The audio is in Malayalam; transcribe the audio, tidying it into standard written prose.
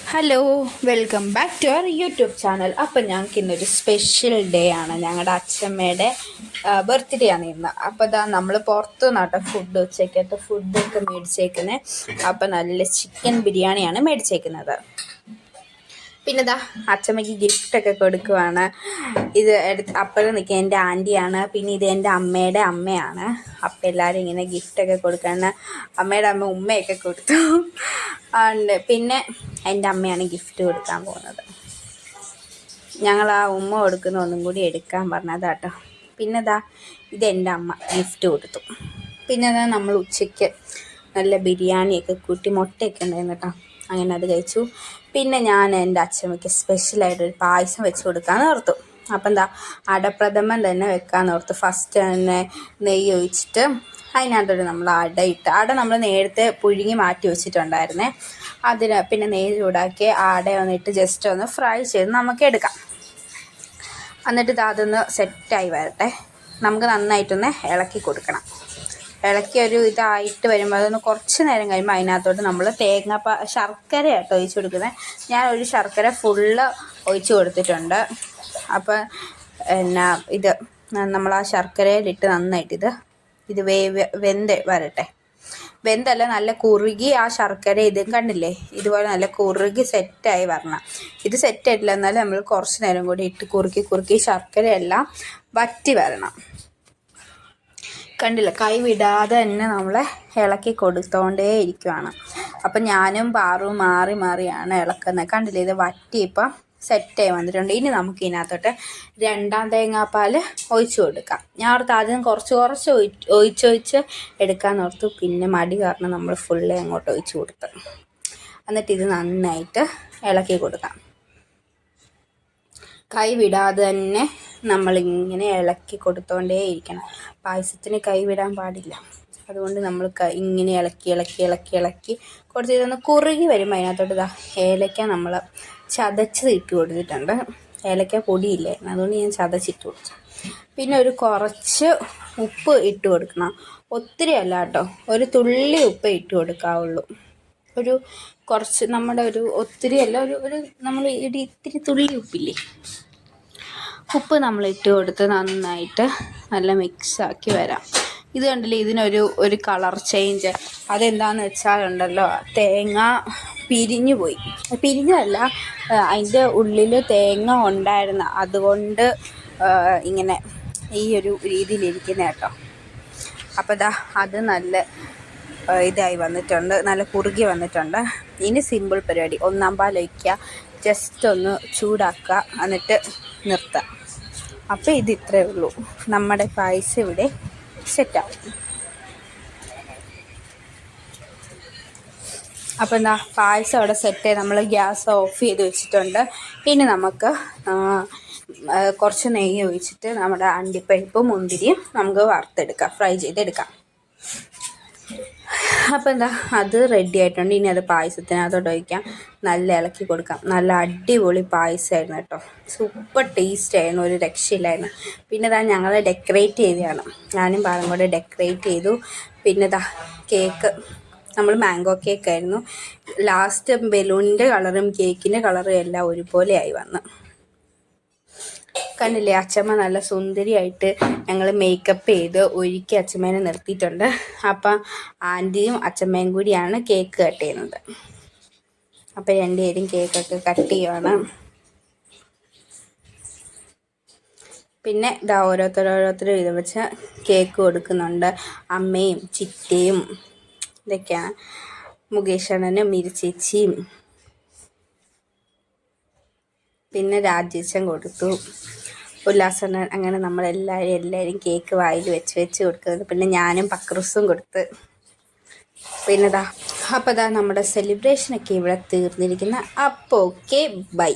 Hello, welcome back to our YouTube channel. അപ്പം ഞങ്ങൾക്ക് ഇന്നൊരു സ്പെഷ്യൽ ഡേ ആണ്. ഞങ്ങളുടെ അച്ഛമ്മയുടെ ബർത്ത്ഡേ ആണ് ഇന്ന്. അപ്പോൾ ഇതാ നമ്മൾ പുറത്തു നിന്നാട്ടോ ഫുഡ് ഉച്ചയ്ക്കത്തെ ഫുഡൊക്കെ മേടിച്ചേക്കുന്നത്. അപ്പം നല്ല ചിക്കൻ ബിരിയാണിയാണ് മേടിച്ചേക്കുന്നത്. പിന്നെ ഇതാ അച്ഛമ്മയ്ക്ക് ഗിഫ്റ്റൊക്കെ കൊടുക്കുവാണ്. ഇത് അപ്പോഴും നിൽക്കുക എൻ്റെ ആൻറ്റിയാണ്. പിന്നെ ഇത് എൻ്റെ അമ്മയുടെ അമ്മയാണ്. അപ്പം എല്ലാവരും ഇങ്ങനെ ഗിഫ്റ്റൊക്കെ കൊടുക്കുകയാണ്. അമ്മയുടെ അമ്മ ഉമ്മയൊക്കെ കൊടുത്തു ഉണ്ട്. പിന്നെ എൻ്റെ അമ്മയാണ് ഗിഫ്റ്റ് കൊടുക്കാൻ പോകുന്നത്. ഞങ്ങൾ ആ ഉമ്മ കൊടുക്കുന്ന ഒന്നും കൂടി എടുക്കാൻ പറഞ്ഞതാട്ടോ. പിന്നെ ഇതെൻ്റെ അമ്മ ഗിഫ്റ്റ് കൊടുത്തു. പിന്നെ നമ്മൾ ഉച്ചയ്ക്ക് നല്ല ബിരിയാണിയൊക്കെ കൂട്ടി മുട്ടയൊക്കെ ഉണ്ടായിരുന്നു കേട്ടോ. അങ്ങനെ അത് കഴിച്ചു. പിന്നെ ഞാൻ എൻ്റെ അച്ഛമ്മയ്ക്ക് സ്പെഷ്യലായിട്ടൊരു പായസം വെച്ച് കൊടുക്കാമെന്ന് ഓർത്തു. അപ്പം അടപ്രഥമൻ തന്നെ വെക്കാമെന്ന് ഓർത്തു. ഫസ്റ്റ് തന്നെ നെയ്യ് ഒഴിച്ചിട്ട് അതിനകത്തോട്ട് നമ്മൾ അട നമ്മൾ നേരത്തെ പുഴുങ്ങി മാറ്റി വെച്ചിട്ടുണ്ടായിരുന്നേ. അതിന് പിന്നെ നെയ്യ് ചൂടാക്കി അട വന്നിട്ട് ജസ്റ്റ് ഒന്ന് ഫ്രൈ ചെയ്ത് നമുക്ക് എടുക്കാം. എന്നിട്ട് അതൊന്ന് സെറ്റായി വരട്ടെ. നമുക്ക് നന്നായിട്ടൊന്ന് ഇളക്കി കൊടുക്കണം. ഇളക്കി ഒരു ഇതായിട്ട് വരുമ്പോൾ അതൊന്ന് കുറച്ച് നേരം കഴിയുമ്പോൾ അതിനകത്തോട്ട് നമ്മൾ ശർക്കര ആട്ടോ ഒഴിച്ച് കൊടുക്കുന്നത്. ഞാൻ ഒരു ശർക്കര ഫുള്ള് ഒഴിച്ച് കൊടുത്തിട്ടുണ്ട്. അപ്പം ഇത് നമ്മൾ ആ ശർക്കരയിലിട്ട് നന്നായിട്ട് ഇത് വെന്ത് വരട്ടെ. വെന്തല്ല, നല്ല കുറുകി ആ ശർക്കര ഇതും കണ്ടില്ലേ, ഇതുപോലെ നല്ല കുറുകി സെറ്റായി വരണം. ഇത് സെറ്റായിട്ടില്ല, എന്നാലും നമ്മൾ കുറച്ച് നേരം കൂടി ഇട്ട് കുറുക്കി ശർക്കരയെല്ലാം വറ്റി വരണം. കണ്ടില്ല, കൈ വിടാതെ തന്നെ നമ്മളെ ഇളക്കി കൊടുത്തോണ്ടേ ഇരിക്കുവാണ്. അപ്പം ഞാനും പാറും മാറിയാണ് ഇളക്കുന്നത്. കണ്ടില്ലേ, ഇത് വറ്റി ഇപ്പം സെറ്റായി വന്നിട്ടുണ്ട്. ഇനി നമുക്ക് ഇതിനകത്തോട്ട് രണ്ടാം തേങ്ങാപ്പാൽ ഒഴിച്ചു കൊടുക്കാം. ഞാൻ ഓർത്ത് ആദ്യം കുറച്ച് ഒഴിച്ച് എടുക്കാമെന്ന് ഓർത്തു. പിന്നെ മടി കാരണം നമ്മൾ ഫുള്ളേ അങ്ങോട്ട് ഒഴിച്ച് കൊടുത്ത്. എന്നിട്ട് ഇത് നന്നായിട്ട് ഇളക്കി കൊടുക്കാം. കൈ വിടാതെ തന്നെ നമ്മളിങ്ങനെ ഇളക്കി കൊടുത്തോണ്ടേ ഇരിക്കണം. പായസത്തിന് കൈ വിടാൻ പാടില്ല. അതുകൊണ്ട് നമ്മൾ ഇങ്ങനെ ഇളക്കി കുറച്ച് ഇതൊന്ന് കുറുകി വരുമ്പോൾ അതിനകത്തോട്ട് ഏലക്ക നമ്മൾ ചതച്ചത് ഇട്ട് കൊടുത്തിട്ടുണ്ട്. ഏലക്ക പൊടിയില്ലായിരുന്നു, അതുകൊണ്ട് ഞാൻ ചതച്ചിട്ട് കൊടുത്തു. പിന്നെ ഒരു കുറച്ച് ഉപ്പ് ഇട്ട് കൊടുക്കണം. ഒത്തിരി അല്ല കേട്ടോ, ഒരു തുള്ളി ഉപ്പ് ഇട്ട് കൊടുക്കാവുള്ളൂ. ഒരു കുറച്ച് നമ്മുടെ ഒരു ഒത്തിരി അല്ല, ഒരു നമ്മൾ ഇത്തിരി തുള്ളി ഉപ്പില്ലേ, ഉപ്പ് നമ്മൾ ഇട്ട് കൊടുത്ത് നന്നായിട്ട് നല്ല മിക്സാക്കി വരാം. ഇത് കണ്ടില്ലേ, ഇതിനൊരു കളർ ചേഞ്ച്. അതെന്താണെന്ന് വെച്ചാലുണ്ടല്ലോ, തേങ്ങ പിരിഞ്ഞല്ല, അതിൻ്റെ ഉള്ളിൽ തേങ്ങ ഉണ്ടായിരുന്നു. അതുകൊണ്ട് ഇങ്ങനെ ഈ ഒരു രീതിയിലിരിക്കുന്ന കേട്ടോ. അപ്പോൾ അത് നല്ല ഇതായി വന്നിട്ടുണ്ട്, നല്ല കുറുകി വന്നിട്ടുണ്ട്. ഇനി സിമ്പിൾ പരിപാടി, ഒന്നാം പാൽ ഒഴിക്കുക, ജസ്റ്റ് ഒന്ന് ചൂടാക്കുക, എന്നിട്ട് നിർത്തുക. അപ്പോൾ ഇത് ഇത്രയേ ഉള്ളൂ, നമ്മുടെ പായസം ഇവിടെ സെറ്റാവും. അപ്പോൾ പായസം അവിടെ സെറ്റ് നമ്മൾ ഗ്യാസ് ഓഫ് ചെയ്ത് വെച്ചിട്ടുണ്ട്. ഇനി നമുക്ക് കുറച്ച് നെയ്യ് ഒഴിച്ചിട്ട് നമ്മുടെ അണ്ടിപ്പരിപ്പും മുന്തിരിയും നമുക്ക് വറുത്തെടുക്കാം, ഫ്രൈ ചെയ്തെടുക്കാം. അപ്പോൾ അത് റെഡി ആയിട്ടുണ്ട്. ഇനി അത് പായസത്തിനകത്തോട്ട് ഒഴിക്കാം, നല്ല ഇളക്കി കൊടുക്കാം. നല്ല അടിപൊളി പായസമായിരുന്നു കേട്ടോ, സൂപ്പർ ടേസ്റ്റ് ആയിരുന്നു, ഒരു രക്ഷയില്ലായിരുന്നു. പിന്നെ ഞങ്ങൾ ഡെക്കറേറ്റ് ചെയ്തതാണ്, ഞാനും പാറും കൂടെ ഡെക്കറേറ്റ് ചെയ്തു. പിന്നെ കേക്ക് നമ്മൾ മാംഗോ കേക്കായിരുന്നു. ലാസ്റ്റ് ബലൂണിൻ്റെ കളറും കേക്കിൻ്റെ കളറും എല്ലാം ഒരുപോലെയായി വന്നു. കണ്ടില്ലേ, അച്ഛമ്മ നല്ല സുന്ദരിയായിട്ട് ഞങ്ങൾ മേക്കപ്പ് ചെയ്ത് ഒരുക്കി അച്ഛമ്മേനെ നിർത്തിയിട്ടുണ്ട്. അപ്പം ആൻറ്റിയും അച്ഛമ്മയും കൂടിയാണ് കേക്ക് കട്ട് ചെയ്യുന്നത്. അപ്പം രണ്ടുപേരും കേക്കൊക്കെ കട്ട് ചെയ്യുവാണ്. പിന്നെ ഓരോരുത്തരും ഇത് വെച്ച് കേക്ക് കൊടുക്കുന്നുണ്ട്. അമ്മയും ചിറ്റയും ഇതൊക്കെയാണ്, മുകേഷ് അണ്ണനും മിരിച്ചേച്ചിയും പിന്നെ രാജേച്ചൻ കൊടുത്തു, ഉല്ലാസണ്ണൻ. അങ്ങനെ നമ്മളെല്ലാവരും കേക്ക് വായിൽ വെച്ച് കൊടുക്കുന്നത്. പിന്നെ ഞാനും പക്രൂസും കൊടുത്ത്. പിന്നെ അപ്പോൾ നമ്മുടെ സെലിബ്രേഷനൊക്കെ ഇവിടെ തീർന്നിരിക്കുന്ന. അപ്പോൾ ഓക്കെ, ബൈ.